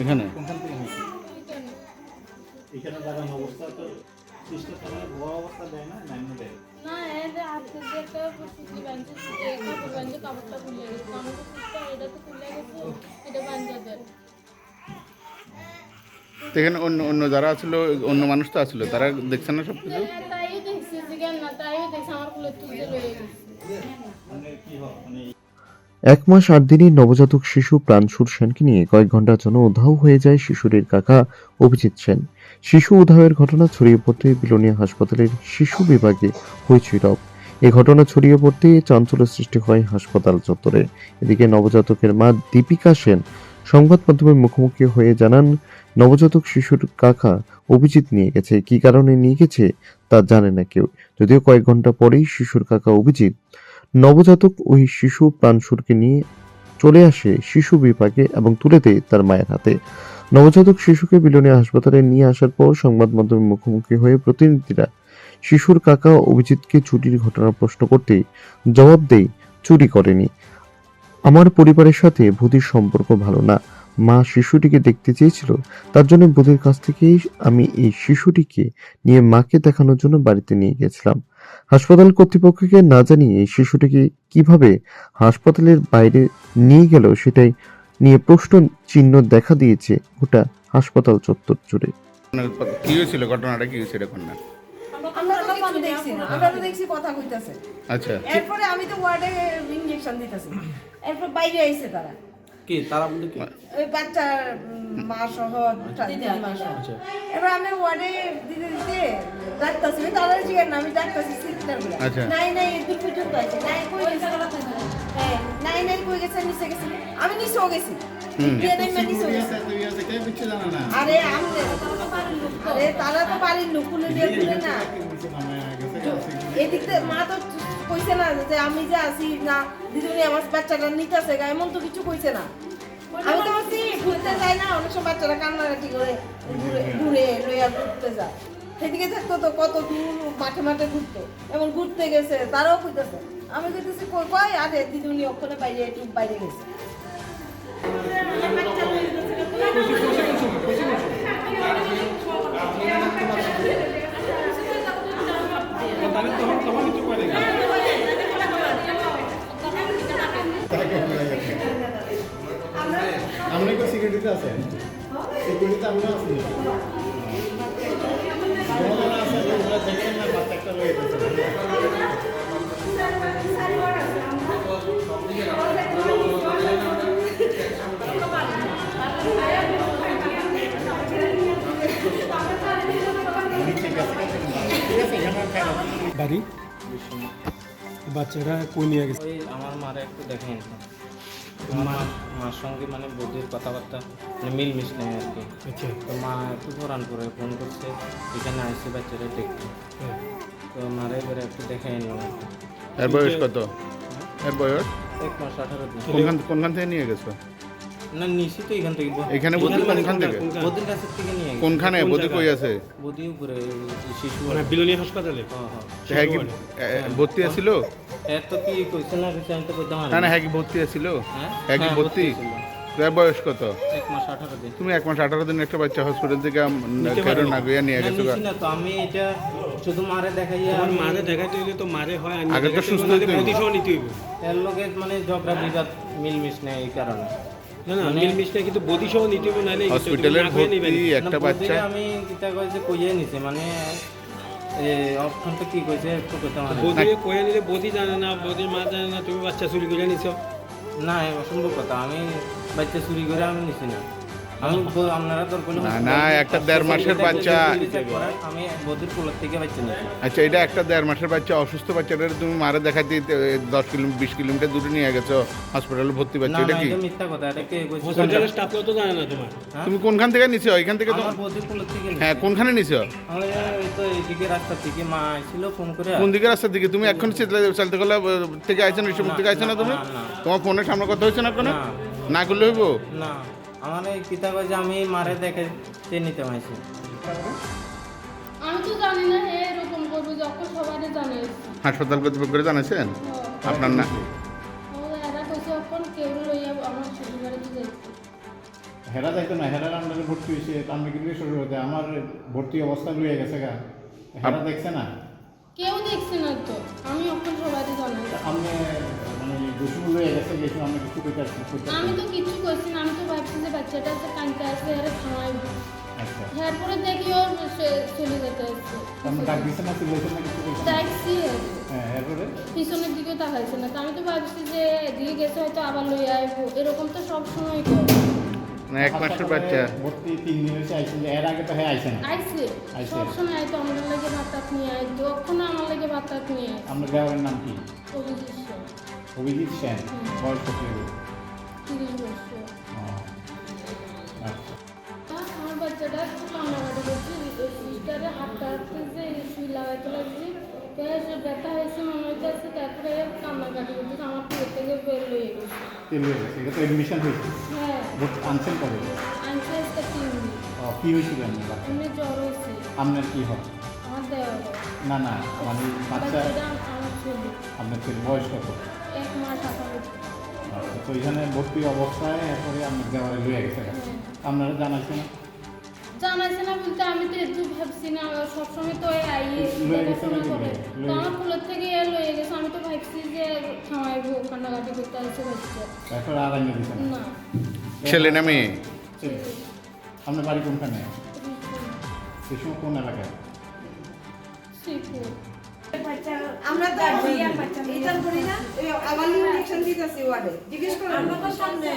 এখানে কোনখান থেকে হয়েছে? এখানে লাগানো অবস্থা তো সিস্টেম তাহলে ভুয়া অবস্থা দেয় না, নাইমে দেয়। না এর আজকে যে একটা সুতি বানছে কাপড় বানছে কাপড়টা খুলে গেছে আমার তো সিস্টেম এটা তো খুলে গেছে এটা বানতে দেয় তো এখানে অন্য অন্য যারা আসলো, অন্য মানুষ তো আসলো, তারা দেখছে না সব কিছু? তাইও দেখছে জিজ্ঞান না তাইও দেখছে আমার কুলে তুলতে রয়ে গেছে মানে কি হয় মানে 1 মাস 8 দিনের নবজাতক শিশু প্রাণসুর সেনকে নিয়ে কয়েক ঘন্টার জন্য উধাও হয়ে যায় শিশুটির কাকা অভিজিৎ সেন। শিশু উধাওয়ের ঘটনা ছড়িয়ে পড়তে বিলোনিয়া হাসপাতালের শিশু বিভাগে হইচই রব। এ ঘটনা ছড়িয়ে পড়তে চাঞ্চল্য সৃষ্টি হয় হাসপাতাল চত্বরে। এদিকে নবজাতকের মা দীপিকা সেন সংবাদ মাধ্যমের মুখোমুখি হয়ে জানান, নবজাতক শিশুর কাকা অভিজিৎ নিয়ে গেছে। কি কারণে নিয়ে গেছে তা জানে না কেউ। যদিও কয়েক ঘন্টা পরেই শিশুর কাকা অভিজিৎ নবজাতক ওই শিশু প্রাণসুরকে নিয়ে চলে আসে শিশু বিভাগে এবং তুলে দেয় তার মায়ের হাতে। নবজাতক শিশুকে বিলোনিয়া হাসপাতালে নিয়ে আসার পর সংবাদ মাধ্যমের মুখোমুখি হয়ে প্রতিনিধিরা শিশুর কাকা অভিজিৎকে চুরির ঘটনা প্রশ্ন করতে জবাব দেয়, চুরি করেনি। আমার পরিবারের সাথে বুধির সম্পর্ক ভালো না। মা শিশুটিকে দেখতে চেয়েছিল, তার জন্য বুধির কাছ থেকেই আমি এই শিশুটিকে নিয়ে মাকে দেখানোর জন্য বাড়িতে নিয়ে গেছিলাম। হাসপাতাল কর্তৃপক্ষকে না জানিয়ে এই শিশুটিকে কিভাবে হাসপাতালের বাইরে নিয়ে গেল সেটাই নিয়ে প্রশ্ন চিহ্ন দেখা দিয়েছে গোটা হাসপাতাল চত্বর জুড়ে। কি হয়েছিল, ঘটনাটা কি হয়েছিল এখন না? আমরা তো কিছু দেখছি না, আমরা তো দেখছি কথা কইতাছে। আচ্ছা, এরপরে আমি তো ওয়ার্ডে ইনজেকশন দিতেছি, এরপর বাইরে আইছে তারা, কি তারা বলতে কি? ওই বাচ্চার মা সহ দিদিমা সহ। এবার আমি ওয়ার্ডে দিতে দিতে ডাক্তারছি, তারা জিজ্ঞেস না আমি ডাক্তারছি সিস্টার গুলো। আচ্ছা। নাই নাই দূর পর্যন্ত আছে, নাই কই গেছে, হ্যাঁ নাই নাই কই গেছে, নিচে গেছে, আমি নিচেও গেছি, দিয়ে নাই মানে নিচেও গেছি। আরে আরে তারা তো বাড়ির লোক খুলে দিয়ে খুলে না, এদিক থেকে মা তো কইছে না যে আমি যে আসি না দিদিমণি আমার বাচ্চাটা নিতেছে, এমন তো কিছু কইছে না। আমি তো বলছি ঘুরতে যাই না, অনেক সময় বাচ্চারা কান্নাকাটি করে ঘুরে লইয়া ঘুরতে যায়, সেদিকে থাকতো তো কত দূর মাঠে মাঠে ঘুরতো, এমন ঘুরতে গেছে তারাও কইতেছে। আমি কইতেছি কই আরে দিদিমণি ওখানে বাইরে একটু বাইরে গেছে। আমরা কি সিকিউরিটিতে আছেন? সিকিউরিটিতে আমরা আছি। আমরা আছি, আমরা দেখেন না বাচ্চা একটা লয়ে গেছে। বাড়ি বাচ্চারা কই নিয়ে গেছে? ওই আমার মারা একটু দেখেন মার সঙ্গে মানে বৌদির কথাবার্তা মানে মিলমিশ নেই আর কি। আচ্ছা, তো মা একটু ফোরান করে ফোন করছে এখানে আসছে বাচ্চারা দেখতে, তো মারা এবারে একটু দেখে নিলাম আর কি। এর বয়স কত? এর বয়স 1 মাস 18 দিন। কোনখান থেকে নিয়ে গেছো? না নিশ্চিত তো এখান থেকে এখানে বদি কোনখান থেকে? বৌদির কাছের থেকে নিয়ে গেছে। কোনখানে বদি কই আছে? বৌদি উপরে শিশু মানে বিলোনিয়া হাসপাতালে হ্যাঁ হ্যাঁ। হ্যাঁ কি ভর্তি আছিল? এর তো কি কইছে না কিছু আমি তো কইতে না পারি না, হ্যাঁ কি ভর্তি আছিল? হ্যাঁ হ্যাঁ কি ভর্তি? ছিল। এর বয়স কত? 1 মাস 18 দিন। তুমি 1 মাস 18 দিন একটা বাচ্চা হসপিটাল থেকে কেন না গিয়ে নিয়ে না, গেছো? নিছি না তো আমি এটা শুধু মারে দেখাইয়া আমার মারে দেখাইতে হইলে তো মারে হয়, আমি আগে তো সুস্থ হইতে হইবে। প্রতিশোধ নিতে হইব। এর লোকে মানে ঝগড়া বিবাদ মিলমিশ নেই এই কারণে। না না মিলমিশটা কিন্তু বদিসহ নিতে হইব, নাইলে হসপিটালের ভর্তি একটা না, বাচ্চা। বৌদিরে আমি কিতা কইছে কইয়ে নিছে মানে অপশন তো কি কইছে একটু কইতে মানে বদিরে কয়ে নিলে বদি জানে না, বদির মা জানে না, তুমি বাচ্চা চুরি করে নিছো। না অসম্ভব কথা, আমি বাচ্চা চুরি করে আমি নিছি না। আমি আপনারা তোর কোনো না, না, একটা 1.5 মাসের বাচ্চা। আমি বৌদির কোলের থেকে বাচ্চা নিছি। আচ্ছা, এটা একটা 1.5 মাসের বাচ্চা, অসুস্থ বাচ্চাটা তুমি মারে দেখাতে 10 কিলোমিটার 20 কিলোমিটার দূরে নিয়ে গেছো হসপিটালে ভর্তি না বাচ্চা, না এটা কি? এটা মিথ্যা কথা, এটা কে কইছে? হসপিটালের স্টাফও তো জানে না তোমার। হ্যাঁ? তুমি কোনখান থেকে নিছো? এখান থেকে তো আমার বৌদির কোলের থেকে নিছি। হ্যাঁ, কোনখানে নিছো? আমি এই তো এইদিকে রাস্তা থেকে মা আইছিল ফোন করে। কোন দিকে রাস্তার দিকে? তুমি এখন চালতে গেলে থেকে আইছো না, ইসব থেকে আইছো না তুমি? না, না। তোমার ফোনের সামনে কথা হয়েছে না কোনো? না। না করলে হইব? না আমার এই কিতা কইছে আমি মারে দেখে নিতে মাইছি। আমি তো জানি না এরকম করবো যখন সবাই জানে হাসপাতাল কর্তৃপক্ষ জানাইছেন আপনার না? এরা কইছে এখন কেউ লইয়া আমার শ্বশুর বাড়িতে যাইতে হেরা যাইতো না, হেরার আন্ডারে ভর্তি হয়েছে, আমরা কিন্তু শুরু হতে আমার ভর্তি অবস্থা লইয়া গেছে গা, হেরা দেখছে না। কেউ দেখছে না তো, আমি ওখানে সবাই জানাই। আপনি মানে দুশো লইয়া গেছে গেছি, আমরা কিছু করতে আমি তো কিছু করছি না, আমি তো ভাবছি যে বাচ্চাটা আছে কানতে আসছে এর খাওয়াই। আচ্ছা, এরপরে দেখি ও চলে যেতে আসছে। আপনি ডাক দিচ্ছেন না, চিল্লাইছেন না, কিছু করছেন? দেখছি হ্যাঁ, এরপরে পিছনের দিকেও তাকাইছে না, তো আমি তো ভাবছি যে এদিকে গেছে হয়তো আবার লইয়া আসবো, এরকম তো সব সময় করে। মানে 1 মাসের বাচ্চা। ভর্তি 3 দিন হয়েছে আইসেন, যে এর আগে তো হ্যাঁ আইসে না। আইসে আইসে। সবসময় আইতো, আমাদের লাগে ভাত নিয়ে আইতো, ওখানে আমার লাগে ভাত নিয়ে আইতো। আপনার দেওয়ারের নাম কি? অভিজিৎ সেন, অভিজিৎ সেন, বয়স কত হবে? 30 বছর। ও, আচ্ছা। আমার বাচ্চাটা একটু কান্নাকাটি করছে, সিস্টারে হাঁটতে হাঁটতে যে সুই লাগাইতে লাগছে, সে ব্যথা হয়েছে মনে হইতেছে, তারপরে কান্নাকাটি করতেছে, আমার পেট থেকে বের হয়ে গেছে। তেল হয়ে গেছে, এটা তো এডমিশন হয়েছে। হ্যাঁ, আনছেন কবে? আনছে আজকে 3 দিন। ও, কি হয়েছিল আপনার বাচ্চা? এমনি জ্বর হয়েছে, আপনার কি হয়? আমার দেওয়া না না, মানে বাচ্চা বাচ্চাটা আমার ছেলে, আপনার ছেলে বয়স কত? 1 মাস 8 আচ্ছা, তো এখানে ভর্তি অবস্থায় এরপরে আপনার দেওয়ারে লইয়া গেছে গা। আপনারা জানাইছেন না? জানাইছে না বলতে আমি তো একটু ভাবছি না, সবসময় তো এই আইয়ে লয়ে গেছে দেখাশোনা নাকি? করে, লয়ে তো আমার কুলের থেকে এ লয়ে গেছে, আমি তো ভাবছি যে খাওয়াইবো, কান্নাকাটি করতে আসছে বাচ্চা। এরপরে আর আনিয়ে দিচ্ছেন না, ছেলে না মেয়ে? ছেলে। আপনার বাড়ি কোনখানে? সেই সময় কোন এলাকায়? শিখো। আমরা তো এটা করি না, আবার ইনজেকশন দিতেছি ওয়ার্ডে, জিজ্ঞেস করো। আমরা তো সামনে